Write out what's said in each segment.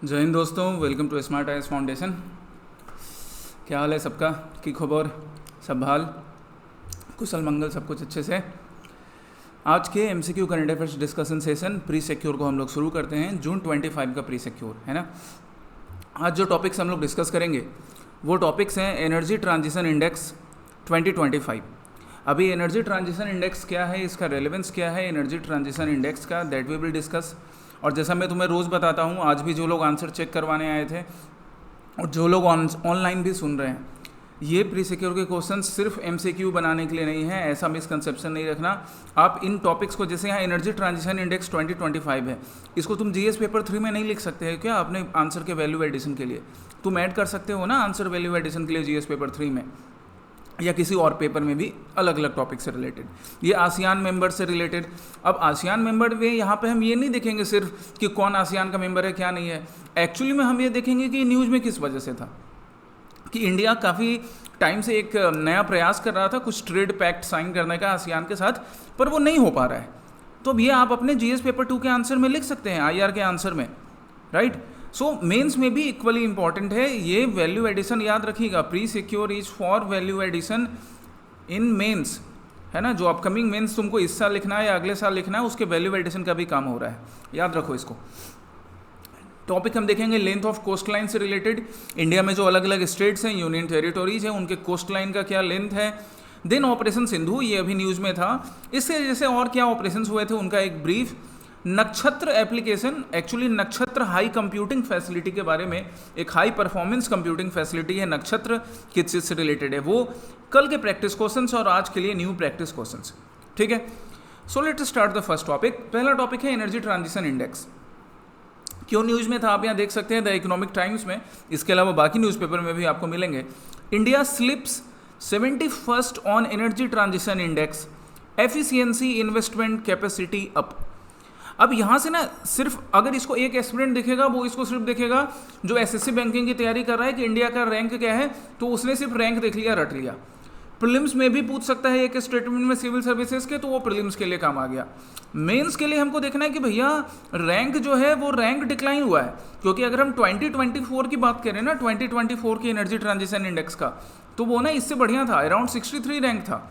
जय हिंद दोस्तों, welcome to smart IAS foundation. क्या हाल है सबका? की खबर? सब हाल कुशल मंगल, सब कुछ अच्छे से। आज के MCQ current affairs discussion session pre secure को हम लोग शुरू करते हैं। जून 25 का प्री सिक्योर है ना। आज जो टॉपिक्स हम लोग डिस्कस करेंगे वो टॉपिक्स हैं एनर्जी ट्रांजिशन इंडेक्स 2025। अभी एनर्जी ट्रांजिशन इंडेक्स क्या है, इसका रेलेवेंस क्या है एनर्जी ट्रांजिशन इंडेक्स का, दैट वी विल डिस्कस। और जैसा मैं तुम्हें रोज़ बताता हूँ, आज भी जो लोग आंसर चेक करवाने आए थे और जो लोग ऑनलाइन भी सुन रहे हैं, ये प्री सिक्योर के क्वेश्चन सिर्फ एमसीक्यू बनाने के लिए नहीं है, ऐसा मिसकंसेप्शन नहीं रखना। आप इन टॉपिक्स को, जैसे यहाँ एनर्जी ट्रांजिशन इंडेक्स 2025 है, इसको तुम जीएस पेपर 3 में नहीं लिख सकते हैं क्या? अपने आंसर के वैल्यू एडिशन के लिए तुम ऐड कर सकते हो ना आंसर वैल्यू एडिशन के लिए जीएस पेपर 3 में, या किसी और पेपर में भी अलग अलग टॉपिक से रिलेटेड। ये आसियान मेंबर से रिलेटेड। अब आसियान मेंबर में यहाँ पे हम ये नहीं देखेंगे सिर्फ कि कौन आसियान का मेंबर है क्या नहीं है, एक्चुअली में हम ये देखेंगे कि न्यूज़ में किस वजह से था कि इंडिया काफ़ी टाइम से एक नया प्रयास कर रहा था कुछ ट्रेड पैक्ट साइन करने का आसियान के साथ, पर वो नहीं हो पा रहा है। तो अब ये आप अपने जीएस पेपर 2 के आंसर में लिख सकते हैं, आईआर के आंसर में, राइट। सो मेंस में भी इक्वली इंपॉर्टेंट है ये वैल्यू एडिशन, याद रखिएगा। Pre secure is for value addition in mains, है ना। जो अपकमिंग मेंस तुमको इस साल लिखना है या अगले साल लिखना है, उसके वैल्यू एडिशन का भी काम हो रहा है, याद रखो इसको। टॉपिक हम देखेंगे लेंथ ऑफ कोस्ट लाइन से रिलेटेड। इंडिया में जो अलग अलग स्टेट्स हैं, यूनियन टेरिटोरीज हैं, उनके कोस्ट लाइन का क्या लेंथ है। देन ऑपरेशन सिंधु, ये अभी न्यूज़ में था। इससे जैसे और क्या ऑपरेशंस हुए थे उनका एक ब्रीफ। नक्षत्र एप्लीकेशन, एक्चुअली नक्षत्र हाई कंप्यूटिंग फैसिलिटी के बारे में, एक हाई परफॉर्मेंस कंप्यूटिंग फैसिलिटी है नक्षत्र, किस चीज़ से रिलेटेड है वो, कल के प्रैक्टिस क्वेश्चंस और आज के लिए न्यू प्रैक्टिस क्वेश्चंस, ठीक है। So let's start the first topic. पहला टॉपिक है एनर्जी ट्रांजिशन इंडेक्स। क्यों न्यूज़ में था आप यहाँ देख सकते हैं, द इकोनॉमिक टाइम्स में, इसके अलावा बाकी न्यूज़पेपर में भी आपको मिलेंगे। India slips 71st on energy transition index, efficiency investment capacity up. अब यहाँ से ना सिर्फ अगर इसको एक एस्पिरेंट देखेगा, वो इसको सिर्फ देखेगा जो एसएससी बैंकिंग की तैयारी कर रहा है कि इंडिया का रैंक क्या है, तो उसने सिर्फ रैंक देख लिया, रट लिया। प्रीलिम्स में भी पूछ सकता है एक स्टेटमेंट में सिविल सर्विसेज के, तो वो प्रीलिम्स के लिए काम आ गया। मेंस के लिए हमको देखना है कि भैया रैंक जो है वो रैंक डिक्लाइन हुआ है, क्योंकि अगर हम 2024 की बात करें ना, 2024 की एनर्जी ट्रांजिशन इंडेक्स का, तो वो ना इससे बढ़िया था, अराउंड 63 रैंक था,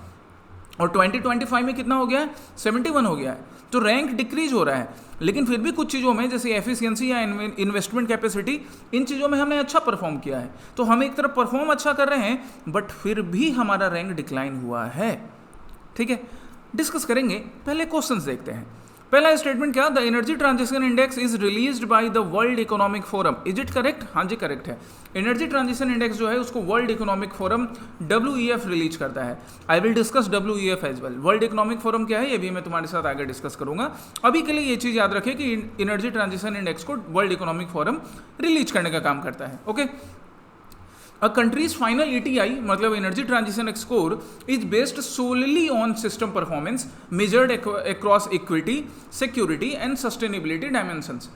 और 2025 में कितना हो गया है, 71 हो गया है। तो रैंक डिक्रीज हो रहा है, लेकिन फिर भी कुछ चीज़ों में जैसे एफिशिएंसी या इन्वेस्टमेंट कैपेसिटी, इन चीज़ों में हमने अच्छा परफॉर्म किया है। तो हम एक तरफ परफॉर्म अच्छा कर रहे हैं, बट फिर भी हमारा रैंक डिक्लाइन हुआ है, ठीक है। डिस्कस करेंगे, पहले क्वेश्चंस देखते हैं। पहला स्टेटमेंट क्या, the energy transition index is released by the World Economic Forum. Is it correct? हाँ जी करेक्ट है। एनर्जी ट्रांजिशन इंडेक्स जो है उसको World Economic Forum WEF release करता है। I will discuss WEF as well. World Economic Forum क्या है ये भी मैं तुम्हारे साथ आगे डिस्कस करूंगा। अभी के लिए ये चीज़ याद रखें कि एनर्जी ट्रांजिशन इंडेक्स को वर्ल्ड इकोनॉमिक फोरम रिलीज करने का काम करता है, okay. A country's final ETI, मतलब energy transition score, is based solely on system performance measured across equity, security and sustainability dimensions।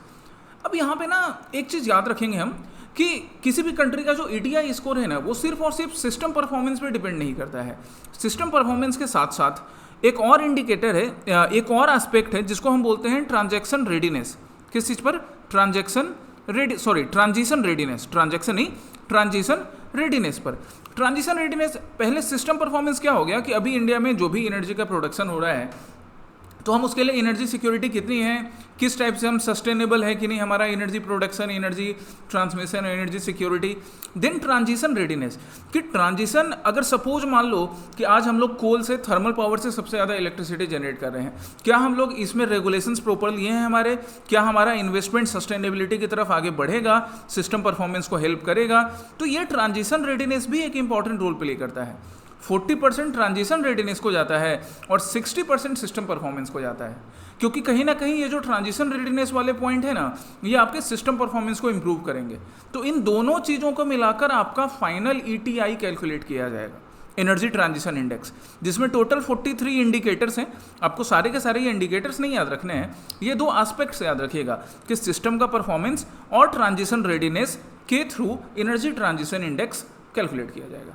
अब यहाँ पे ना एक चीज़ याद रखेंगे हम कि किसी भी कंट्री का जो ETI स्कोर है ना, वो सिर्फ और सिर्फ सिस्टम परफॉर्मेंस पे डिपेंड नहीं करता है। सिस्टम परफॉर्मेंस के साथ साथ एक और इंडिकेटर है, एक और एस्पेक्ट है जिसको हम बोलते हैं ट्रांजैक्शन रेडीनेस। किस चीज़ पर? ट्रांजिशन रेडीनेस, ट्रांजैक्शन नहीं, ट्रांजिशन रेडीनेस पर। ट्रांजिशन रेडीनेस, पहले सिस्टम परफॉर्मेंस क्या हो गया कि अभी इंडिया में जो भी एनर्जी का प्रोडक्शन हो रहा है, तो हम उसके लिए एनर्जी सिक्योरिटी कितनी है, किस टाइप से हम सस्टेनेबल है कि नहीं हमारा energy production, energy transmission, energy security. Then transition readiness, कि ट्रांजिशन, अगर सपोज मान लो कि आज हम लोग कोल से, थर्मल पावर से सबसे ज़्यादा इलेक्ट्रिसिटी जनरेट कर रहे हैं, क्या हम लोग इसमें रेगुलेशंस प्रॉपर लिए हैं हमारे, क्या हमारा इन्वेस्टमेंट सस्टेनेबिलिटी की तरफ आगे बढ़ेगा, सिस्टम परफॉर्मेंस को हेल्प करेगा। तो ये ट्रांजिशन रेडीनेस भी एक इंपॉर्टेंट रोल प्ले करता है। 40% ट्रांजिशन रेडीनेस को जाता है और 60% सिस्टम परफॉर्मेंस को जाता है, क्योंकि कहीं ना कहीं ये जो ट्रांजिशन रेडीनेस वाले पॉइंट है ना, ये आपके सिस्टम परफॉर्मेंस को इंप्रूव करेंगे। तो इन दोनों चीज़ों को मिलाकर आपका फाइनल ETI कैलकुलेट किया जाएगा, एनर्जी ट्रांजिशन इंडेक्स, जिसमें टोटल 43 इंडिकेटर्स हैं। आपको सारे के सारे ये इंडिकेटर्स नहीं याद रखने हैं, ये दो एस्पेक्ट्स याद रखिएगा कि सिस्टम का परफॉर्मेंस और ट्रांजिशन रेडीनेस के through energy transition index calculate किया जाएगा,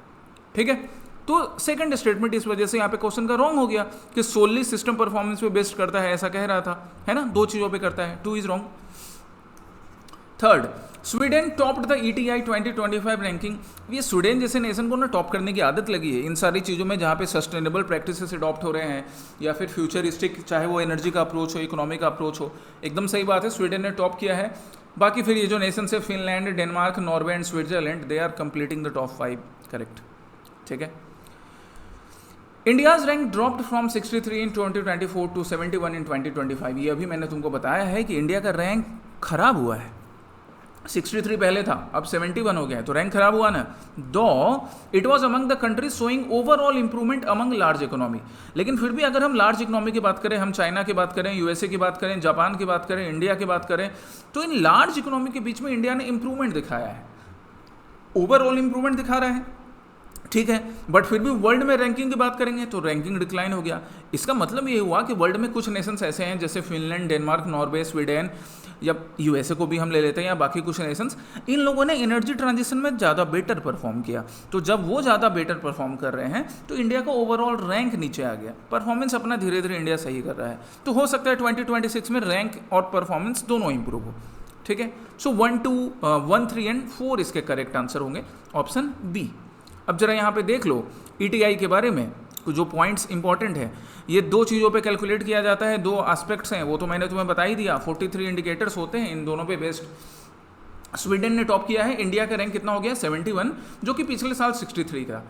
ठीक है। तो सेकंड स्टेटमेंट इस वजह से यहाँ पे क्वेश्चन का रॉन्ग हो गया कि सोनली सिस्टम परफॉर्मेंस पे बेस्ड करता है, ऐसा कह रहा था, है ना, दो चीज़ों पे करता है, 2 is wrong. Third, Sweden topped the ETI 2025 ranking. ये स्वीडन जैसे नेशन को ना टॉप करने की आदत लगी है इन सारी चीज़ों में, जहाँ पे सस्टेनेबल प्रैक्टिसेस अडॉप्ट हो रहे हैं या फिर फ्यूचरिस्टिक, चाहे वो एनर्जी का अप्रोच हो, इकोनॉमी का अप्रोच हो। एकदम सही बात है, स्वीडन ने टॉप किया है। बाकी फिर ये जो नेशन है Finland, Denmark, Norway and Switzerland, they are completing the top 5। Correct, ठीक है। India's rank dropped from 63 in 2024 to 71 in 2025। ये अभी मैंने तुमको बताया है कि इंडिया का रैंक खराब हुआ है। 63 पहले था, अब 71 हो गया है, तो रैंक खराब हुआ ना। दो it was among the countries showing overall improvement among large economy. लेकिन फिर भी अगर हम लार्ज इकोनॉमी की बात करें, हम चाइना की बात करें, USA की बात करें, जापान की बात करें, इंडिया की बात करें, तो इन लार्ज इकोनॉमी के बीच में इंडिया ने इंप्रूवमेंट दिखाया है, ओवरऑल इंप्रूवमेंट दिखा रहा है, ठीक है। बट फिर भी वर्ल्ड में रैंकिंग की बात करेंगे तो रैंकिंग डिक्लाइन हो गया। इसका मतलब ये हुआ कि वर्ल्ड में कुछ नेशंस ऐसे हैं जैसे फिनलैंड, डेनमार्क, नॉर्वे, स्वीडन, या USA को भी हम ले लेते हैं, या बाकी कुछ नेशंस, इन लोगों ने एनर्जी ट्रांजिशन में ज़्यादा बेटर परफॉर्म किया। तो जब वो ज़्यादा बेटर परफॉर्म कर रहे हैं तो इंडिया का ओवरऑल रैंक नीचे आ गया। परफॉर्मेंस अपना धीरे धीरे इंडिया सही कर रहा है, तो हो सकता है 2026 में रैंक और परफॉर्मेंस दोनों इंप्रूव हो, ठीक है। सो 1, 2, 1, 3 एंड 4 इसके करेक्ट आंसर होंगे, ऑप्शन बी। अब जरा यहाँ पे देख लो ETI के बारे में जो पॉइंट्स इंपॉर्टेंट है। ये दो चीज़ों पे कैलकुलेट किया जाता है, दो एस्पेक्ट्स हैं, वो तो मैंने तुम्हें बता ही दिया। 43 इंडिकेटर्स होते हैं, इन दोनों पे बेस्ड स्वीडन ने टॉप किया है। इंडिया का रैंक कितना हो गया? 71, जो कि पिछले साल 63 का।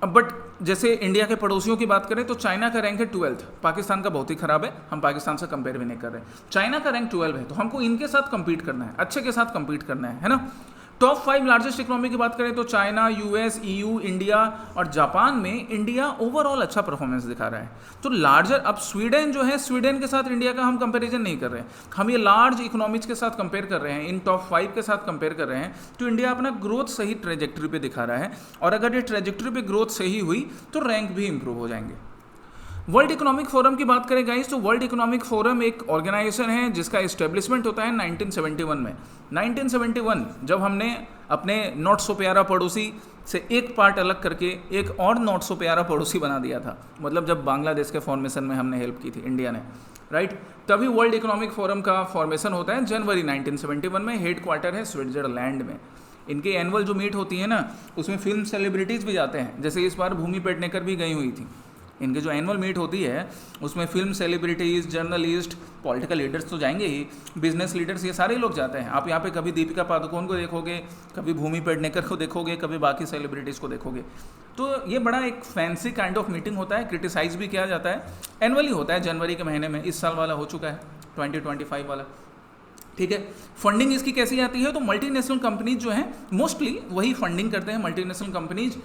अब बट जैसे इंडिया के पड़ोसियों की बात करें तो चाइना का रैंक है 12th, पाकिस्तान का बहुत ही खराब है, हम पाकिस्तान से कंपेयर भी नहीं कर रहे। चाइना का रैंक 12 है, तो हमको इनके साथ कंपीट करना है, अच्छे के साथ कंपीट करना है ना। टॉप 5 लार्जेस्ट इकोनॉमी की बात करें तो चाइना, US, EU, इंडिया और जापान में इंडिया ओवरऑल अच्छा परफॉर्मेंस दिखा रहा है। तो लार्जर, अब स्वीडन जो है, स्वीडन के साथ इंडिया का हम कंपैरिजन नहीं कर रहे हैं, हम ये लार्ज इकोनॉमीज के साथ कंपेयर कर रहे हैं, इन टॉप 5 के साथ कंपेयर कर रहे हैं। तो इंडिया अपना ग्रोथ सही ट्रेजेक्टरी पे दिखा रहा है, और अगर ये ट्रेजेक्टरी पे ग्रोथ सही हुई तो रैंक भी इंप्रूव हो जाएंगे। वर्ल्ड इकोनॉमिक फोरम की बात करें गाइस, तो वर्ल्ड इकोनॉमिक फोरम एक ऑर्गेनाइजेशन है जिसका इस्टेब्लिशमेंट होता है 1971 में। 1971 जब हमने अपने नॉट सो प्यारा पड़ोसी से एक पार्ट अलग करके एक और नॉट सो प्यारा पड़ोसी बना दिया था, मतलब जब बांग्लादेश के फॉर्मेशन में हमने हेल्प की थी इंडिया ने, राइट, तभी वर्ल्ड इकोनॉमिक फोरम का फॉर्मेशन होता है जनवरी 1971 में। हेड क्वार्टर है स्विट्जरलैंड में। इनके एनुअल जो मीट होती है ना, उसमें फिल्म सेलिब्रिटीज़ भी जाते हैं, जैसे इस बार भूमि पेडनेकर भी गई हुई थी। इनके जो एनुअल मीट होती है उसमें film celebrities, journalist, political leaders तो जाएंगे ही, बिजनेस लीडर्स, ये सारे लोग जाते हैं। आप यहाँ पे कभी दीपिका पादुकोण को देखोगे, कभी भूमि पेडनेकर को देखोगे, कभी बाकी सेलिब्रिटीज़ को देखोगे। तो ये बड़ा एक फैंसी काइंड ऑफ मीटिंग होता है, क्रिटिसाइज भी किया जाता है, एनुअली होता है जनवरी के महीने में। इस साल वाला हो चुका है 2025 वाला, ठीक है। फंडिंग इसकी कैसी आती है, तो मल्टीनेशनल कंपनीज जो हैं मोस्टली वही फंडिंग करते हैं, मल्टीनेशनल कंपनीज।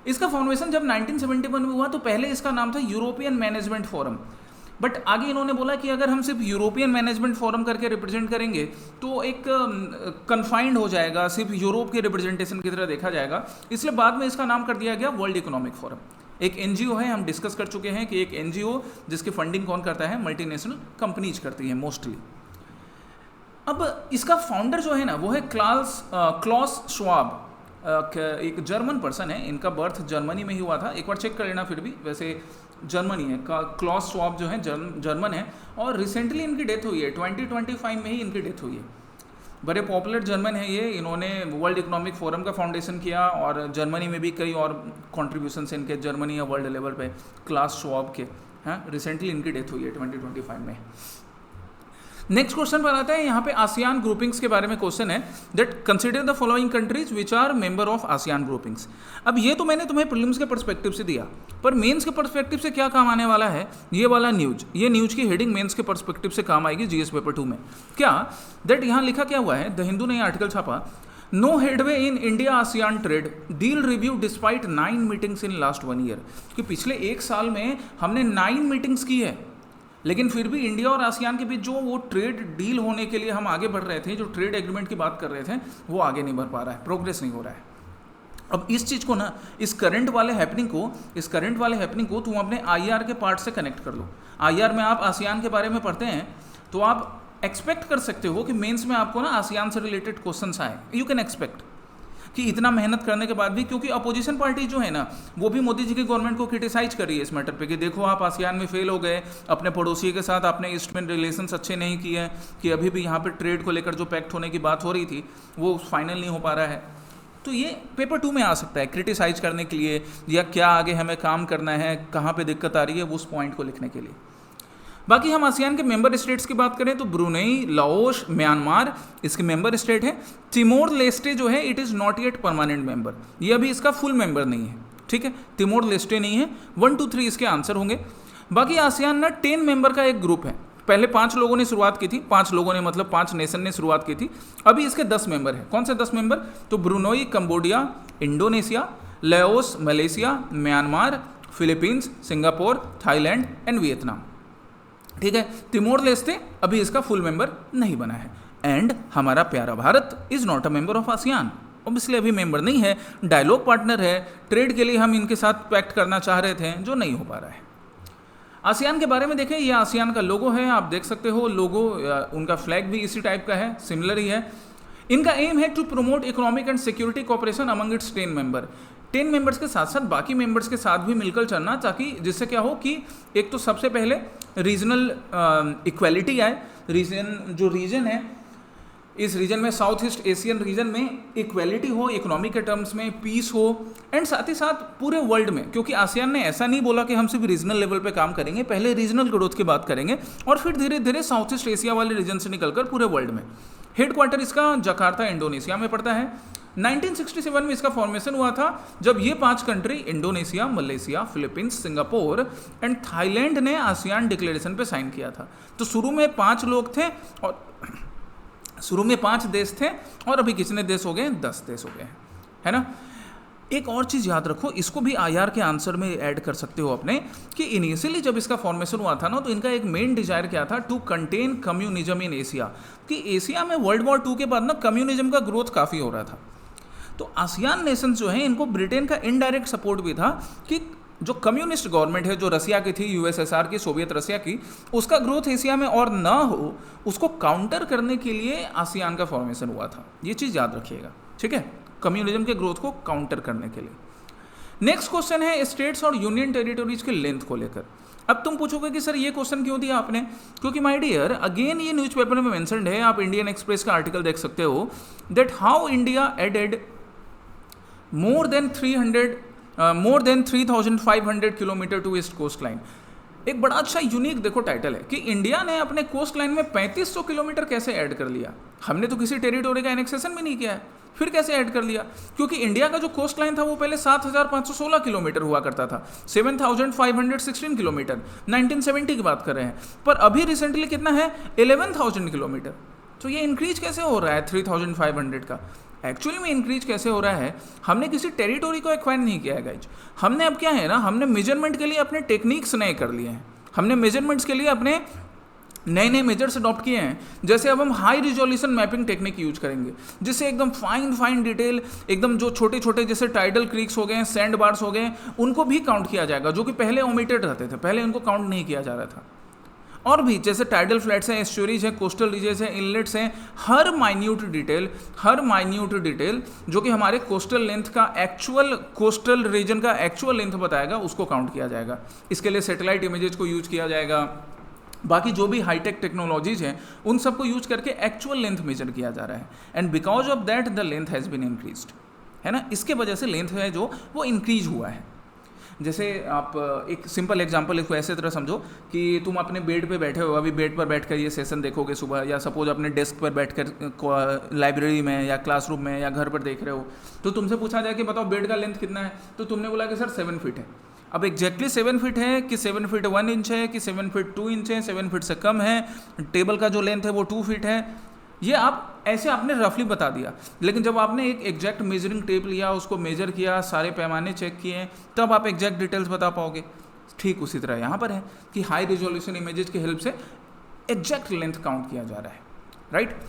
इसका फॉर्मेशन जब 1971 में हुआ तो पहले इसका नाम था यूरोपियन मैनेजमेंट फोरम, बट आगे इन्होंने बोला कि अगर हम सिर्फ यूरोपियन मैनेजमेंट फोरम करके रिप्रेजेंट करेंगे तो एक कन्फाइंड हो जाएगा, सिर्फ यूरोप के रिप्रेजेंटेशन की तरह देखा जाएगा, इसलिए बाद में इसका नाम कर दिया गया वर्ल्ड इकोनॉमिक फोरम। एक NGO है, हम डिस्कस कर चुके हैं कि एक NGO जिसकी फंडिंग कौन करता है, मल्टीनेशनल कंपनीज करती है मोस्टली। अब इसका फाउंडर जो है ना वो है क्लॉस श्वाब, एक जर्मन पर्सन है, इनका बर्थ जर्मनी में ही हुआ था, एक बार चेक कर लेना, फिर भी वैसे जर्मनी है। क्लॉस श्वाब जो है जर्मन है, और रिसेंटली इनकी डेथ हुई है, 2025 में ही इनकी डेथ हुई है। बड़े पॉपुलर जर्मन है ये, इन्होंने वर्ल्ड इकोनॉमिक फोरम का फाउंडेशन किया, और जर्मनी में भी कई और कॉन्ट्रीब्यूशन इनके जर्मनी या वर्ल्ड लेवल पे क्लॉस श्वाब के, हाँ, रिसेंटली इनकी डेथ हुई है 2025 में। नेक्स्ट क्वेश्चन पर आता है, यहाँ पे आसियान ग्रुपिंग्स के बारे में क्वेश्चन है, that consider the following countries which are member of ASEAN groupings. अब ये तो मैंने तुम्हें प्रीलिम्स के पर्सपेक्टिव से दिया, पर मेंस के पर्सपेक्टिव से क्या काम आने वाला है, ये वाला न्यूज, ये न्यूज की हेडिंग मेंस के पर्सपेक्टिव से काम आएगी GS पेपर 2 में। क्या, दैट यहाँ लिखा क्या हुआ है, द हिंदू ने आर्टिकल छापा, no headway in India ASEAN trade deal review despite 9 meetings in last 1 year. कि पिछले 1 साल में हमने 9 मीटिंग्स की है, लेकिन फिर भी इंडिया और आसियान के बीच जो वो ट्रेड डील होने के लिए हम आगे बढ़ रहे थे, जो ट्रेड एग्रीमेंट की बात कर रहे थे, वो आगे नहीं बढ़ पा रहा है, प्रोग्रेस नहीं हो रहा है। अब इस चीज़ को ना, इस करंट वाले हैपनिंग को तुम अपने IR के पार्ट से कनेक्ट कर लो। IR में आप आसियान के बारे में पढ़ते हैं तो आप एक्सपेक्ट कर सकते हो कि मेंस में आपको ना आसियान से रिलेटेड क्वेश्चंस आए, यू कैन एक्सपेक्ट। कि इतना मेहनत करने के बाद भी, क्योंकि अपोजिशन पार्टी जो है ना वो भी मोदी जी की गवर्नमेंट को क्रिटिसाइज कर रही है इस मैटर पे कि देखो आप आसियान में फेल हो गए, अपने पड़ोसी के साथ आपने ईस्टर्न रिलेशंस अच्छे नहीं किए, कि अभी भी यहाँ पे ट्रेड को लेकर जो पैक्ट होने की बात हो रही थी वो फाइनल नहीं हो पा रहा है। तो ये पेपर 2 में आ सकता है क्रिटिसाइज करने के लिए, या क्या आगे हमें काम करना है, कहाँ पे दिक्कत आ रही है, वो उस पॉइंट को लिखने के लिए। बाकी हम आसियान के मेंबर स्टेट्स की बात करें तो ब्रुनेई, लाओस, म्यांमार इसके मेंबर स्टेट है। तिमोर लेस्टे जो है it is not yet permanent member, ये अभी इसका फुल मेंबर नहीं है, ठीक है, तिमोर लेस्टे नहीं है। 1, 2, 3 इसके आंसर होंगे। बाकी आसियान ना 10 मेंबर का एक ग्रुप है, पहले 5 लोगों ने शुरुआत की थी, 5 लोगों ने मतलब 5 नेशन ने शुरुआत की थी, अभी इसके 10 मेंबर हैं। कौन से 10 मेंबर? तो Brunei, Cambodia, Indonesia, Laos, Malaysia, Myanmar, Philippines, Singapore, Thailand and Vietnam, ठीक है। तिमोर लेस्टे अभी इसका फुल मेंबर नहीं बना है। एंड हमारा प्यारा Bharat is not a member of ASEAN, obviously अभी मेंबर नहीं है, डायलॉग पार्टनर है, ट्रेड के लिए हम इनके साथ पैक्ट करना चाह रहे थे जो नहीं हो पा रहा है। आसियान के बारे में देखें, ये आसियान का लोगो है, आप देख सकते हो लोगो, उनका फ्लैग भी इसी टाइप का है, सिमिलर ही है। इनका एम है to promote economic and security cooperation among its 10 member, 10 members के साथ साथ बाकी मेंबर्स के साथ भी मिलकर चलना, ताकि जिससे क्या हो कि एक तो सबसे पहले रीजनल इक्वालिटी आए, रीजन है इस रीजन में, साउथ ईस्ट एशियन रीजन में इक्वालिटी हो इकोनॉमिक के टर्म्स में, पीस हो, एंड साथ ही साथ पूरे वर्ल्ड में, क्योंकि आसियान ने ऐसा नहीं बोला कि हम सिर्फ रीजनल लेवल पे काम करेंगे, पहले रीजनल ग्रोथ की बात करेंगे और फिर धीरे धीरे साउथ ईस्ट एशिया वाले रीजन से निकलकर पूरे वर्ल्ड में। हेडक्वार्टर इसका जकार्ता इंडोनेशिया में पड़ता है। 1967 में इसका फॉर्मेशन हुआ था, जब ये 5 country Indonesia, Malaysia, Philippines, Singapore and Thailand ने आसियान डिक्लेरेशन पे साइन किया था। तो शुरू में 5 लोग थे और शुरू में 5 देश थे और अभी कितने देश हो गए? 10 देश हो गए, है ना। एक और चीज़ याद रखो, इसको भी आईआर के आंसर में ऐड कर सकते हो अपने, कि इनिशियली जब इसका फॉर्मेशन हुआ था ना, तो इनका एक मेन डिजायर क्या था? To contain communism in Asia, कि एशिया में वर्ल्ड वॉर 2 के बाद ना कम्युनिज्म का ग्रोथ काफ़ी हो रहा था। तो आसियान नेशंस जो हैं, इनको ब्रिटेन का इनडायरेक्ट सपोर्ट भी था कि जो कम्युनिस्ट गवर्नमेंट है, जो रसिया की थी, यूएसएसआर की, सोवियत रसिया की, उसका ग्रोथ एशिया में और ना हो, उसको काउंटर करने के लिए आसियान का फॉर्मेशन हुआ था। ये चीज़ याद रखिएगा, ठीक है, कम्युनिज्म के ग्रोथ को काउंटर करने के लिए। नेक्स्ट क्वेश्चन है स्टेट्स और यूनियन टेरिटोरीज के लेंथ को लेकर। अब तुम पूछोगे कि सर ये क्वेश्चन क्यों दिया आपने? क्योंकि माय डियर अगेन ये न्यूज़पेपर में मेंशन्ड है, आप इंडियन एक्सप्रेस का आर्टिकल देख सकते हो, that how India added more than 3,500 kilometre to east coast line. एक बड़ा अच्छा यूनिक देखो टाइटल है कि इंडिया ने अपने कोस्ट लाइन में 3500 किलोमीटर कैसे ऐड कर लिया। हमने तो किसी टेरिटोरी का एनेक्सेशन भी नहीं किया है, फिर कैसे ऐड कर लिया? क्योंकि इंडिया का जो कोस्ट लाइन था वो पहले 7,516 किलोमीटर हुआ करता था, 7,516 किलोमीटर, 1970 की बात कर रहे हैं, पर अभी रिसेंटली कितना है? 11,000 किलोमीटर। तो ये इंक्रीज कैसे हो रहा है 3,500 का? एक्चुअली में इंक्रीज कैसे हो रहा है, हमने किसी टेरिटोरी को एक्वायर नहीं किया है गाइज, हमने अब क्या है ना, हमने मेजरमेंट के लिए अपने टेक्निक्स नए कर लिए हैं, हमने मेजरमेंट्स के लिए अपने नए नए मेजर्स अडॉप्ट किए हैं। जैसे अब हम high resolution mapping technique use करेंगे, जिससे एकदम फाइन डिटेल, एकदम जो छोटे छोटे जैसे टाइडल क्रीक्स हो गए, सैंड बार्स हो गए, उनको भी काउंट किया जाएगा, जो कि पहले ओमिटेड रहते थे, पहले उनको काउंट नहीं किया जा रहा था। और भी जैसे टाइडल फ्लैट्स हैं, एस्चुरीज हैं, कोस्टल रीजेस हैं, इनलेट्स हैं, हर माइन्यूट डिटेल जो कि हमारे कोस्टल लेंथ का एक्चुअल, कोस्टल रीजन का एक्चुअल लेंथ बताएगा, उसको काउंट किया जाएगा। इसके लिए सैटेलाइट इमेजेस को यूज किया जाएगा, बाकी जो भी हाईटेक टेक्नोलॉजीज हैं उन सबको यूज करके एक्चुअल लेंथ मेजर किया जा रहा है। And because of that the length has been increased, है ना, इसके वजह से लेंथ है जो वो इंक्रीज हुआ है। जैसे आप एक सिंपल एग्जांपल इसको ऐसे तरह समझो कि तुम अपने बेड पे बैठे हो, अभी बेड पर बैठकर ये सेशन देखोगे सुबह, या सपोज अपने डेस्क पर बैठकर लाइब्रेरी में या क्लासरूम में या घर पर देख रहे हो, तो तुमसे पूछा जाए कि बताओ बेड का लेंथ कितना है, तो तुमने बोला कि सर 7 फीट है। अब एग्जैक्टली 7 फीट है कि 7 फीट 1 इंच है कि 7 फीट 2 इंच है, 7 फीट से कम है, टेबल का जो लेंथ है वो 2 फीट है, ये आप ऐसे आपने रफली बता दिया। लेकिन जब आपने एक एग्जैक्ट मेजरिंग टेप लिया, उसको मेजर किया, सारे पैमाने चेक किए, तब आप एग्जैक्ट डिटेल्स बता पाओगे। ठीक उसी तरह यहाँ पर है कि हाई रिजोल्यूशन इमेजेस की हेल्प से एग्जैक्ट लेंथ काउंट किया जा रहा है, राइट।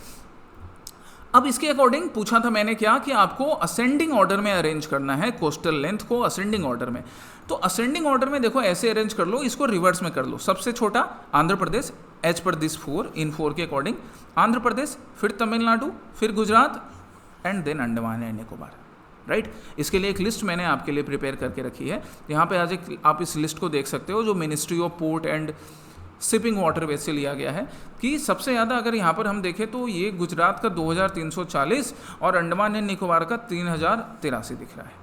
अब इसके अकॉर्डिंग पूछा था मैंने क्या कि आपको असेंडिंग ऑर्डर में अरेंज करना है कोस्टल लेंथ को, असेंडिंग ऑर्डर में। तो असेंडिंग ऑर्डर में देखो ऐसे अरेंज कर लो, इसको रिवर्स में कर लो। सबसे छोटा Andhra Pradesh as per this 4 in 4 के अकॉर्डिंग, आंध्र प्रदेश, फिर तमिलनाडु, फिर Gujarat and then Andaman and Nicobar. Right. इसके लिए एक लिस्ट मैंने आपके लिए प्रिपेयर करके रखी है, यहाँ पे आज एक आप इस लिस्ट को देख सकते हो जो ministry of port and shipping waterways से लिया गया है कि सबसे ज़्यादा अगर यहाँ पर हम देखें तो ये गुजरात का 2340 और अंडमान एंड निकोबार का 3083 दिख रहा है।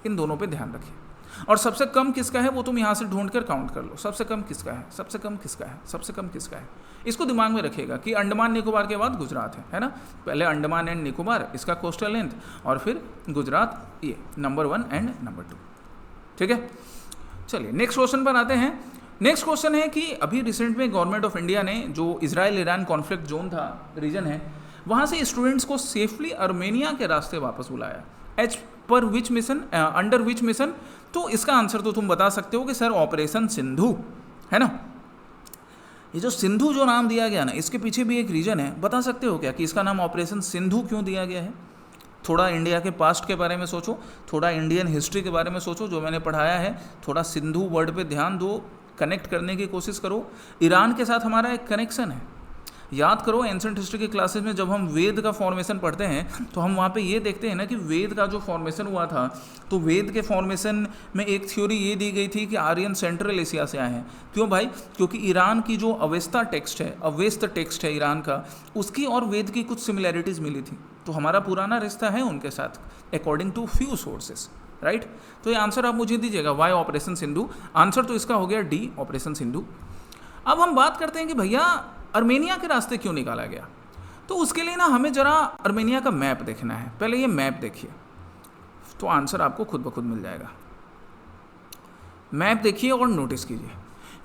इन दोनों पे ध्यान रखिए। और सबसे कम किसका है वो तुम यहाँ से ढूंढ कर काउंट कर लो, सबसे कम किसका है, सबसे कम किसका है, सबसे कम किसका है। इसको दिमाग में रखिएगा कि अंडमान निकोबार के बाद गुजरात है ना। पहले अंडमान एंड निकोबार इसका कोस्टल लेंथ और फिर गुजरात, ये नंबर 1 एंड नंबर 2, ठीक है। चलिए नेक्स्ट क्वेश्चन पर आते हैं। नेक्स्ट क्वेश्चन है कि अभी रिसेंट में गवर्नमेंट ऑफ इंडिया ने जो इजराइल ईरान कॉन्फ्लिक्ट जोन था, रीजन है, वहाँ से स्टूडेंट्स को सेफली अर्मेनिया के रास्ते वापस बुलाया। As per which mission, under which mission? तो इसका आंसर तो तुम बता सकते हो कि सर ऑपरेशन सिंधु, है ना। ये जो सिंधु जो नाम दिया गया ना, इसके पीछे भी एक रीजन है, बता सकते हो क्या कि इसका नाम ऑपरेशन सिंधु क्यों दिया गया है? थोड़ा इंडिया के पास्ट के बारे में सोचो, थोड़ा इंडियन हिस्ट्री के बारे में सोचो, जो मैंने पढ़ाया है, थोड़ा सिंधु वर्ड पे ध्यान दो, कनेक्ट करने की कोशिश करो। ईरान के साथ हमारा एक कनेक्शन है। याद करो एंसेंट हिस्ट्री की क्लासेस में जब हम वेद का फॉर्मेशन पढ़ते हैं तो हम वहाँ पे ये देखते हैं ना कि वेद का जो फॉर्मेशन हुआ था, तो वेद के फॉर्मेशन में एक थ्योरी ये दी गई थी कि आर्यन सेंट्रल एशिया से आए हैं। क्यों भाई? क्योंकि ईरान की जो अवेस्ता टेक्स्ट है, अवेस्त टेक्स्ट है ईरान का, उसकी और वेद की कुछ सिमिलैरिटीज़ मिली थी। तो हमारा पुराना रिश्ता है उनके साथ according to few sources, right. तो ये आंसर आप मुझे दीजिएगा, वाई ऑपरेशन सिंधु। आंसर तो इसका हो गया डी, ऑपरेशन सिंधु। अब हम बात करते हैं कि भैया अर्मेनिया के रास्ते क्यों निकाला गया। तो उसके लिए ना हमें जरा अर्मेनिया का मैप देखना है। पहले ये मैप देखिए तो आंसर आपको खुद ब खुद मिल जाएगा। मैप देखिए और नोटिस कीजिए,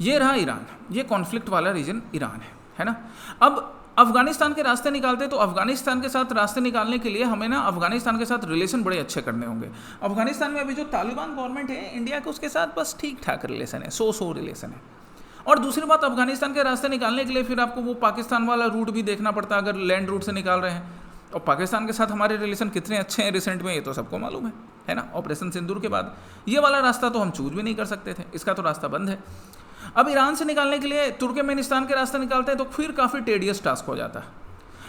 ये रहा ईरान, ये कॉन्फ्लिक्ट वाला रीजन ईरान है ना। अब अफगानिस्तान के रास्ते निकालते तो अफगानिस्तान के साथ रास्ते निकालने के लिए हमें ना अफगानिस्तान के साथ रिलेशन बड़े अच्छे करने होंगे। अफगानिस्तान में अभी जो तालिबान गवर्नमेंट है इंडिया के, उसके साथ बस ठीक ठाक रिलेशन है, सो रिलेशन है। और दूसरी बात, अफगानिस्तान के रास्ते निकालने के लिए फिर आपको वो पाकिस्तान वाला रूट भी देखना पड़ता है अगर लैंड रूट से निकाल रहे हैं। और पाकिस्तान के साथ हमारे रिलेशन कितने अच्छे हैं रिसेंट में, ये तो सबको मालूम है ना। ऑपरेशन सिंदूर के बाद ये वाला रास्ता तो हम चूज भी नहीं कर सकते थे, इसका तो रास्ता बंद है। अब ईरान से निकालने के लिए तुर्कमेनिस्तान के रास्ते निकालते हैं तो फिर काफ़ी टेडियस टास्क हो जाता है।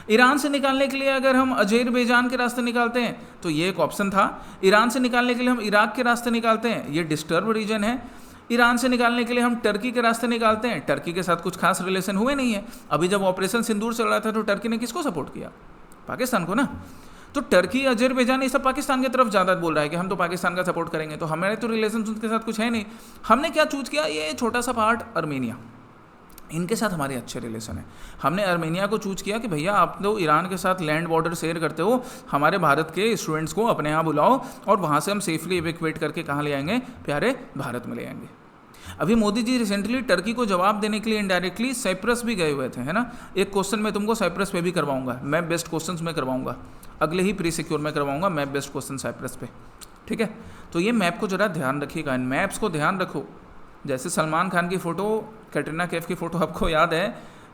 ईरान से निकालने के लिए अगर हम अजरबैजान के रास्ते निकालते हैं तो ये एक ऑप्शन था। ईरान से निकालने के लिए हम इराक के रास्ते निकालते हैं, ये डिस्टर्ब रीजन है। ईरान से निकालने के लिए हम टर्की के रास्ते निकालते हैं, टर्की के साथ कुछ खास रिलेशन हुए नहीं है। अभी जब ऑपरेशन सिंदूर चल रहा था तो टर्की ने किसको सपोर्ट किया? पाकिस्तान को ना। तो टर्की, अजरबैजान, ये सब पाकिस्तान की तरफ ज़्यादा बोल रहा है कि हम तो पाकिस्तान का सपोर्ट करेंगे, तो हमारे तो रिलेशन उनके साथ कुछ है नहीं। हमने क्या चूज किया? ये छोटा सा पार्ट अर्मेनिया, इनके साथ हमारे अच्छे रिलेशन है। हमने अर्मेनिया को चूज किया कि भैया आप तो ईरान के साथ लैंड बॉर्डर शेयर करते हो, हमारे भारत के स्टूडेंट्स को अपने यहाँ बुलाओ और वहाँ से हम सेफली इवैक्यूएट करके कहाँ ले आएंगे? प्यारे भारत में ले आएंगे। अभी मोदी जी रिसेंटली टर्की को जवाब देने के लिए इनडायरेक्टली साइप्रस भी गए हुए थे, है ना। एक क्वेश्चन मैं तुमको साइप्रस पे भी करवाऊंगा, मैप बेस्ड क्वेश्चंस में करवाऊंगा, अगले ही प्री सिक्योर में करवाऊंगा मैप बेस्ड क्वेश्चन साइप्रस पे, ठीक है। तो ये मैप को जरा ध्यान रखिएगा, इन मैप्स को ध्यान रखो। जैसे सलमान खान की फ़ोटो, कैटरीना कैफ की फ़ोटो आपको याद है,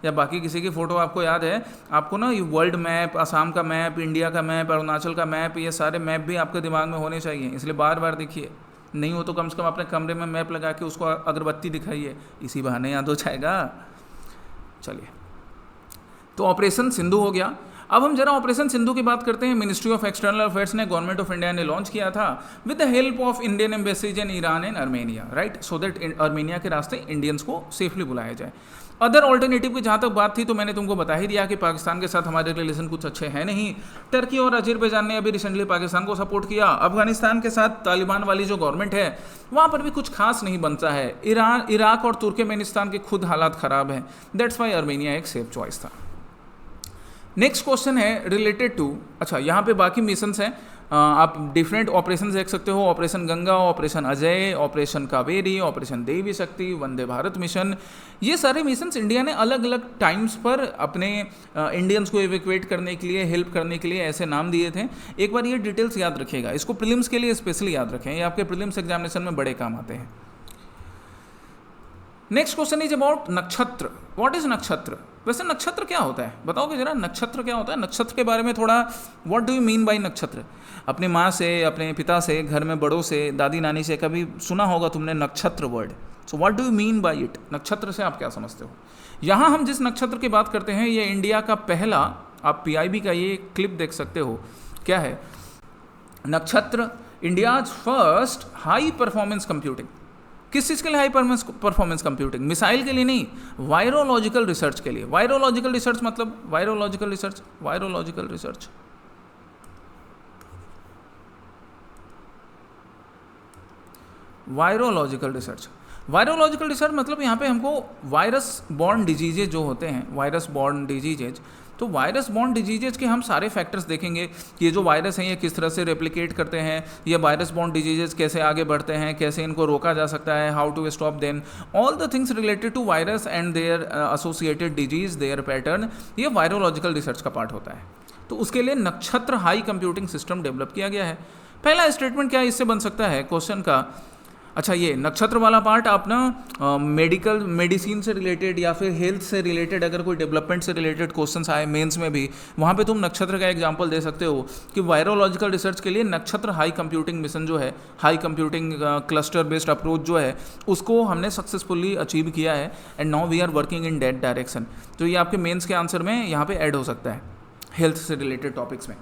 या बाकी किसी की फ़ोटो आपको याद है, आपको ना ये वर्ल्ड मैप, असम का मैप, इंडिया का मैप, अरुणाचल का मैप, ये सारे मैप भी आपके दिमाग में होने चाहिए। इसलिए बार बार देखिए, नहीं हो तो कम से कम अपने कमरे में मैप लगा के उसको अगरबत्ती दिखाइए, इसी बहाने याद हो जाएगा। चलिए, तो ऑपरेशन सिंधु हो गया। अब हम जरा ऑपरेशन सिंधु की बात करते हैं। मिनिस्ट्री ऑफ एक्सटर्नल अफेयर्स ने, गवर्नमेंट ऑफ इंडिया ने लॉन्च किया था with the help of Indian embassies in Iran and Armenia, right, so that Armenia के रास्ते इंडियंस को सेफली बुलाया जाए। अदर ऑल्टरनेटिव की जहाँ तक बात थी तो मैंने तुमको बता ही दिया कि पाकिस्तान के साथ हमारे रिलेशन कुछ अच्छे हैं नहीं। टर्की और अजरबैजान ने अभी रिसेंटली पाकिस्तान को सपोर्ट किया। अफगानिस्तान के साथ तालिबान वाली जो गवर्नमेंट है वहाँ पर भी कुछ खास नहीं बनता है। इराक और तुर्कमेनिस्तान के खुद हालात ख़राब हैं, दैट्स वाई अर्मेनिया एक सेफ चॉइस था। नेक्स्ट क्वेश्चन है रिलेटेड टू, अच्छा यहाँ पे बाकी मिशंस हैं, आप डिफरेंट ऑपरेशन देख सकते हो, operation Ganga, operation Ajay, operation Kaveri, operation Devi Shakti, Vande Bharat mission. ये सारे मिशंस इंडिया ने अलग अलग टाइम्स पर अपने इंडियंस को इवैक्यूएट करने के लिए, हेल्प करने के लिए ऐसे नाम दिए थे। एक बार ये डिटेल्स याद रखिएगा, इसको प्रीलिम्स के लिए स्पेशली याद रखें, ये आपके प्रीलिम्स एग्जामिनेशन में बड़े काम आते हैं। नेक्स्ट क्वेश्चन इज अबाउट नक्षत्र। व्हाट इज नक्षत्र? वैसे नक्षत्र क्या होता है बताओगे जरा, नक्षत्र क्या होता है? नक्षत्र के बारे में थोड़ा, what do you mean by नक्षत्र? अपने माँ से, अपने पिता से, घर में बड़ों से, दादी नानी से कभी सुना होगा तुमने नक्षत्र word. So what do you mean by it? नक्षत्र से आप क्या समझते हो? यहाँ हम जिस नक्षत्र की बात करते हैं ये इंडिया का पहला, आप PIB का ये क्लिप देख सकते हो, क्या है, नक्षत्र India's first high performance computing, किस चीज़ के लिए हाई परफॉर्मेंस कंप्यूटिंग? मिसाइल के लिए नहीं, वायरोलॉजिकल रिसर्च के लिए। वायरोलॉजिकल रिसर्च मतलब virological research, virological research virological research virological research मतलब यहाँ पे हमको वायरस बॉर्न डिजीजेज जो होते हैं, वायरस बॉर्न डिजीजेज, तो वायरस बॉर्न डिजीजेज के हम सारे फैक्टर्स देखेंगे कि ये जो वायरस हैं ये किस तरह से रेप्लिकेट करते हैं, ये वायरस बॉर्न डिजीजेज कैसे आगे बढ़ते हैं, कैसे इनको रोका जा सकता है, how to stop them, all the things related to virus and their associated disease, their pattern, ये वायरोलॉजिकल रिसर्च का पार्ट होता है। तो उसके लिए नक्षत्र हाई कंप्यूटिंग सिस्टम डेवलप किया गया है। पहला स्टेटमेंट क्या इससे बन सकता है क्वेश्चन का? अच्छा, ये नक्षत्र वाला पार्ट आप ना मेडिसिन से रिलेटेड या फिर हेल्थ से रिलेटेड अगर कोई डेवलपमेंट से रिलेटेड क्वेश्चंस आए मेंस में भी, वहाँ पे तुम नक्षत्र का एग्जांपल दे सकते हो कि वायरोलॉजिकल रिसर्च के लिए नक्षत्र हाई कंप्यूटिंग मिशन जो है, high computing cluster based approach जो है, उसको हमने सक्सेसफुली अचीव किया है and now we are working in that direction. तो ये आपके मेन्स के आंसर में यहाँ पे ऐड हो सकता है हेल्थ से रिलेटेड टॉपिक्स में।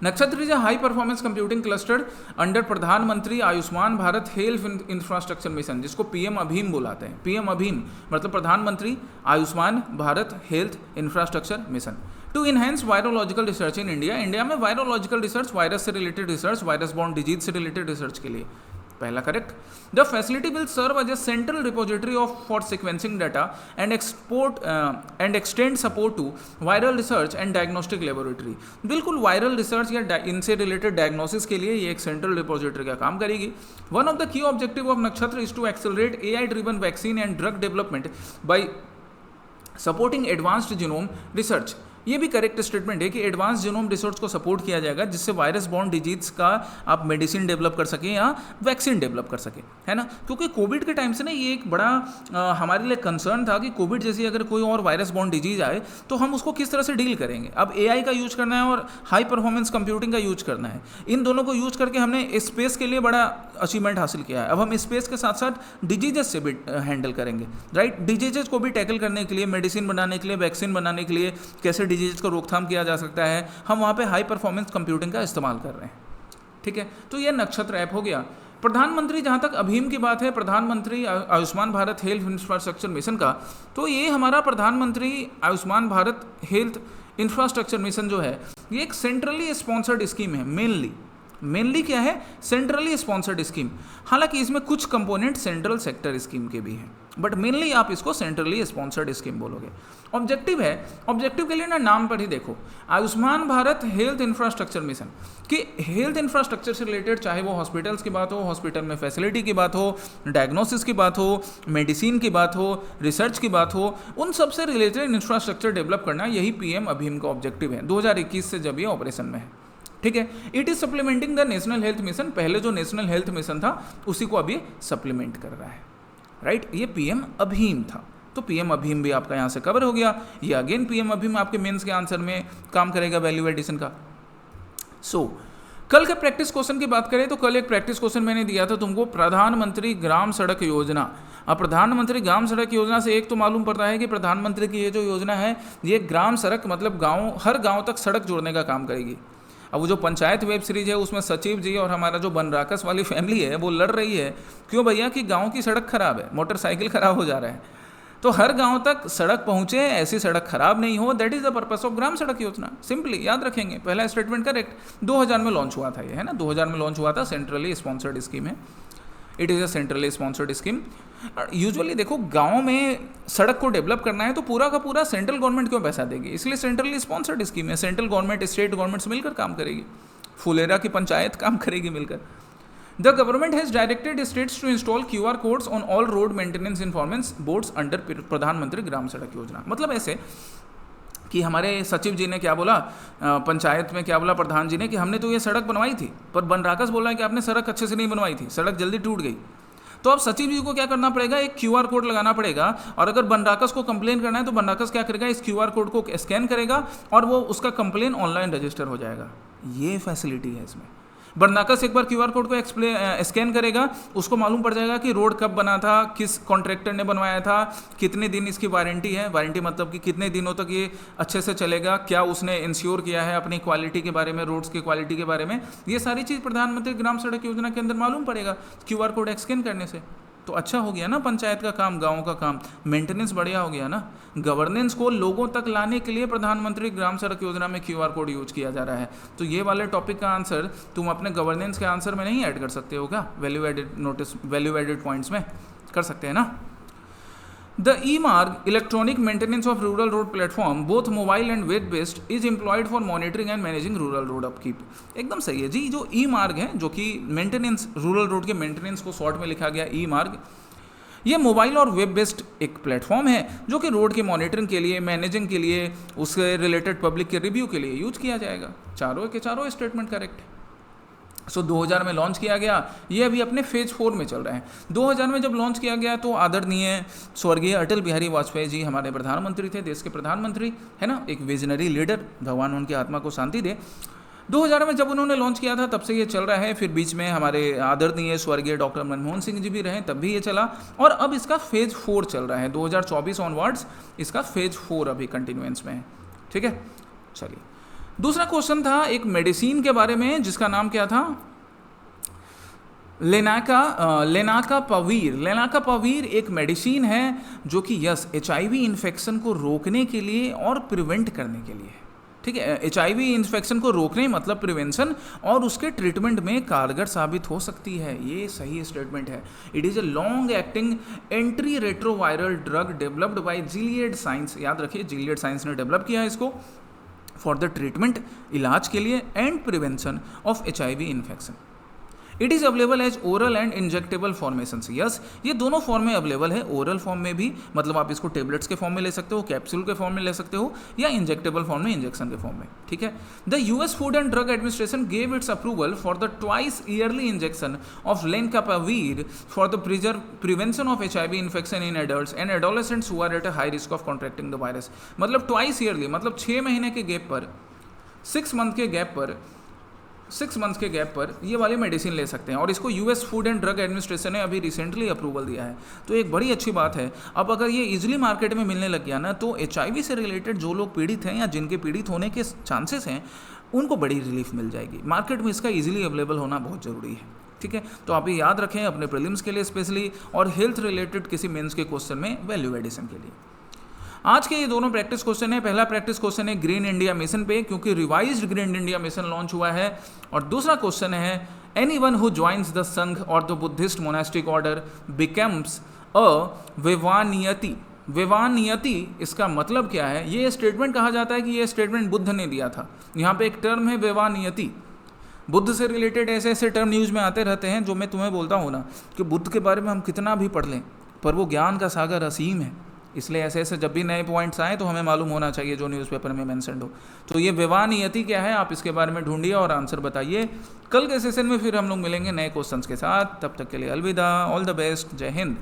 Nakshatra is high performance computing cluster under Pradhan Mantri Ayushman Bharat health infrastructure mission, जिसको पीएम अभीम बुलाते हैं। पीएम अभीम मतलब Pradhan Mantri Ayushman Bharat health infrastructure mission to enhance virological research in India. India में वायरोलॉजिकल रिसर्च, वायरस से related research, virus borne disease से रिलेटेड रिसर्च के लिए। पहला correct. The facility will serve as a central repository of for sequencing data and extend support to viral research and diagnostic laboratory. बिल्कुल viral research या इनसे related diagnosis के लिए ये एक सेंट्रल रिपोजिटरी का काम करेगी। One of the key objective of Nakshatra is to accelerate AI driven vaccine and drug development by supporting advanced genome research. ये भी करेक्ट स्टेटमेंट है कि एडवांस जीनोम रिसर्च को सपोर्ट किया जाएगा जिससे वायरस बॉर्न डिजीज का आप मेडिसिन डेवलप कर सकें या वैक्सीन डेवलप कर सकें, है ना। क्योंकि कोविड के टाइम से ना ये एक बड़ा हमारे लिए कंसर्न था कि कोविड जैसी अगर कोई और वायरस बॉर्न डिजीज आए तो हम उसको किस तरह से डील करेंगे। अब AI का यूज करना है और हाई परफॉर्मेंस कंप्यूटिंग का यूज करना है, इन दोनों को यूज करके हमने स्पेस के लिए बड़ा अचीवमेंट हासिल किया है। अब हम स्पेस के साथ साथ डिजीजेस से भी हैंडल करेंगे, राइट। डिजीजेस को भी टैकल करने के लिए, मेडिसिन बनाने के लिए, वैक्सीन बनाने के लिए, कैसे डिजीज को रोकथाम किया जा सकता है, हम वहाँ पे हाई परफॉर्मेंस कंप्यूटिंग का इस्तेमाल कर रहे हैं, ठीक है। तो ये नक्षत्र ऐप हो गया। प्रधानमंत्री, जहाँ तक अभीम की बात है, प्रधानमंत्री Ayushman Bharat health infrastructure mission का, तो ये हमारा प्रधानमंत्री Ayushman Bharat health infrastructure mission जो है ये एक सेंट्रली स्पॉन्सर्ड स्कीम है। मेनली क्या है? Centrally sponsored scheme. हालांकि इसमें कुछ कंपोनेंट सेंट्रल सेक्टर स्कीम के भी हैं, बट मेनली आप इसको सेंट्रली स्पॉन्सर्ड स्कीम बोलोगे। ऑब्जेक्टिव है, ऑब्जेक्टिव के लिए ना नाम पर ही देखो, Ayushman Bharat health infrastructure mission, कि हेल्थ इंफ्रास्ट्रक्चर से रिलेटेड, चाहे वो हॉस्पिटल्स की बात हो, हॉस्पिटल में फैसिलिटी की बात हो, डायग्नोसिस की बात हो, मेडिसिन की बात हो, रिसर्च की बात हो, उन सब से रिलेटेड इंफ्रास्ट्रक्चर डेवलप करना, यही पीएम अभीम का ऑब्जेक्टिव है 2021 से जब ये ऑपरेशन में है, ठीक है। It is supplementing the national health mission, पहले जो नेशनल हेल्थ मिशन था उसी को अब ये सप्लीमेंट कर रहा है, राइट। ये पीएम अभीम था, तो पीएम अभीम भी आपका यहाँ से कवर हो गया। ये अगेन पीएम अभीम आपके मेंस के आंसर में काम करेगा वैल्यू एडिशन का। सो कल के प्रैक्टिस क्वेश्चन की बात करें तो कल एक प्रैक्टिस क्वेश्चन मैंने दिया था तुमको, प्रधानमंत्री ग्राम सड़क योजना। अब प्रधानमंत्री ग्राम सड़क योजना से एक तो मालूम पड़ता है कि प्रधानमंत्री की ये जो योजना है ये ग्राम सड़क मतलब गाँव, हर गाँव तक सड़क जोड़ने का काम करेगी। अब वो जो पंचायत वेब सीरीज है उसमें सचिव जी और हमारा जो बनराकस वाली फैमिली है वो लड़ रही है, क्यों भैया, कि गांव की सड़क खराब है, मोटरसाइकिल खराब हो जा रहा है, तो हर गांव तक सड़क पहुंचे, ऐसी सड़क खराब नहीं हो, that is the purpose of Gram Sadak Yojana. Simply याद रखेंगे, पहला स्टेटमेंट करेक्ट। 2000 में लॉन्च हुआ था ये, है ना, 2000 में लॉन्च हुआ था, सेंट्रली स्पॉन्सर्ड स्कीम है, it is a centrally sponsored scheme. Usually देखो गांव में सड़क को डेवलप करना है तो पूरा का पूरा सेंट्रल गवर्नमेंट क्यों पैसा देगी, इसलिए सेंट्रली स्पॉन्सर्ड स्कीम है। सेंट्रल गवर्नमेंट स्टेट गवर्नमेंट्स मिलकर काम करेगी, फुलेरा की पंचायत काम करेगी मिलकर। The government has directed states to install QR codes on all road maintenance information boards under Pradhan Mantri Gram Sadak योजना। मतलब ऐसे कि हमारे सचिव जी ने क्या बोला, पंचायत में क्या बोला प्रधान जी ने, कि हमने तो ये सड़क बनवाई थी, पर बनराकस बोला है कि आपने सड़क अच्छे से नहीं बनवाई थी, सड़क जल्दी टूट गई। तो अब सचिव जी को क्या करना पड़ेगा, एक QR कोड लगाना पड़ेगा, और अगर बनराकस को कंप्लेन करना है तो बनराकस क्या करेगा, इस QR कोड को स्कैन करेगा और वो उसका कंप्लेन ऑनलाइन रजिस्टर हो जाएगा। ये फैसिलिटी है इसमें। बर्नाकस एक बार क्यूआर कोड को स्कैन करेगा, उसको मालूम पड़ जाएगा कि रोड कब बना था, किस कॉन्ट्रैक्टर ने बनवाया था, कितने दिन इसकी वारंटी है, वारंटी मतलब कि कितने दिनों तक ये अच्छे से चलेगा, क्या उसने इंश्योर किया है अपनी क्वालिटी के बारे में, रोड्स की क्वालिटी के बारे में, ये सारी चीज़ प्रधानमंत्री ग्राम सड़क योजना के अंदर मालूम पड़ेगा क्यूआर कोड स्कैन करने से। तो अच्छा हो गया ना पंचायत का काम, गाँव का काम, मेंटेनेंस बढ़िया हो गया ना। गवर्नेंस को लोगों तक लाने के लिए प्रधानमंत्री ग्राम सड़क योजना में क्यूआर कोड यूज किया जा रहा है। तो ये वाले टॉपिक का आंसर तुम अपने गवर्नेंस के आंसर में नहीं ऐड कर सकते हो क्या? Value added notice, value added points में कर सकते हैं ना। The e-mark, electronic maintenance of rural road platform, both mobile and web-based, is employed for monitoring and managing rural road upkeep. एकदम सही है जी। जो e-mark है, जो कि मेंटेनेंस, रूरल रोड के मेंटेनेंस को शॉर्ट में लिखा गया e-mark, ये मोबाइल और वेब बेस्ड एक प्लेटफॉर्म है जो कि रोड की मॉनिटरिंग के लिए, मैनेजिंग के लिए, उससे रिलेटेड पब्लिक के रिव्यू के लिए यूज किया जाएगा। चारों के चारों स्टेटमेंट करेक्ट है। 2000 में लॉन्च किया गया, ये अभी अपने फेज 4 में चल रहा है। 2000 में जब लॉन्च किया गया तो आदरणीय स्वर्गीय अटल बिहारी वाजपेयी जी हमारे प्रधानमंत्री थे, देश के प्रधानमंत्री, है ना, एक विजनरी लीडर, भगवान उनकी आत्मा को शांति दे। 2000 में जब उन्होंने लॉन्च किया था तब से ये चल रहा है। फिर बीच में हमारे आदरणीय स्वर्गीय डॉक्टर मनमोहन सिंह जी भी रहे, तब भी ये चला, और अब इसका फेज 4 चल रहा है। 2024 ऑनवर्ड्स इसका फेज 4 अभी कंटिन्यूएंस में है। ठीक है, चलिए दूसरा क्वेश्चन था एक मेडिसिन के बारे में जिसका नाम क्या था, लेनाकापावीर। लेनाकापावीर एक मेडिसिन है जो कि HIV इन्फेक्शन को रोकने के लिए और प्रिवेंट करने के लिए, ठीक है, HIV इन्फेक्शन को रोकने मतलब प्रिवेंशन और उसके ट्रीटमेंट में कारगर साबित हो सकती है। ये सही स्टेटमेंट है। It is a long acting antiretroviral drug developed by Gilead science. याद रखिए, जिलियड साइंस ने डेवलप किया है इसको फॉर द ट्रीटमेंट, इलाज के लिए, and prevention of HIV infection. It is available as oral and injectable formation. Yes, ये दोनों फॉर्म में अवेलेबल है। ओरल फॉर्म में भी, मतलब आप इसको टेबलेट्स के फॉर्म में ले सकते हो, कैप्सूल के फॉर्म में ले सकते हो, या इंजेक्टेबल फॉर्म में, इंजेक्शन के फॉर्म में। ठीक है। The US food and drug administration gave its approval for the twice yearly injection of lenacapavir for the prevention of HIV infection in adults and adolescents who are at a high risk of contracting the virus. मतलब twice yearly, मतलब 6 महीने के gap पर, 6 month के gap पर, 6 months के gap पर ये वाली मेडिसिन ले सकते हैं। और इसको US food and drug administration ने अभी रिसेंटली अप्रूवल दिया है, तो एक बड़ी अच्छी बात है। अब अगर ये इजीली मार्केट में मिलने लग गया ना, तो HIV से रिलेटेड जो लोग पीड़ित हैं या जिनके पीड़ित होने के चांसेस हैं, उनको बड़ी रिलीफ मिल जाएगी। मार्केट में इसका ईजिली अवेलेबल होना बहुत ज़रूरी है। ठीक है, तो आप ये याद रखें अपने प्रीलिम्स के लिए स्पेशली, और हेल्थ रिलेटेड किसी मेंस के क्वेश्चन में वैल्यू एडिशन के लिए। आज के ये दोनों प्रैक्टिस क्वेश्चन है। पहला प्रैक्टिस क्वेश्चन है ग्रीन इंडिया मिशन पे, क्योंकि revised green India mission launch हुआ है। और दूसरा क्वेश्चन है anyone who joins the sangha और the Buddhist monastic order becomes a वेवानियति। वेवानियति इसका मतलब क्या है? ये स्टेटमेंट कहा जाता है कि ये स्टेटमेंट बुद्ध ने दिया था। यहाँ पे एक टर्म है वेवानियति। बुद्ध से रिलेटेड ऐसे ऐसे टर्म न्यूज़ में आते रहते हैं जो मैं तुम्हें बोलता हूँ ना, कि बुद्ध के बारे में हम कितना भी पढ़ लें पर वो ज्ञान का सागर असीम है। इसलिए ऐसे ऐसे जब भी नए पॉइंट्स आए तो हमें मालूम होना चाहिए जो न्यूज़पेपर में मेंशन्ड हो। तो ये वेवानियति क्या है, आप इसके बारे में ढूंढिए और आंसर बताइए। कल के सेशन में फिर हम लोग मिलेंगे नए क्वेश्चंस के साथ। तब तक के लिए अलविदा, ऑल द बेस्ट, जय हिंद।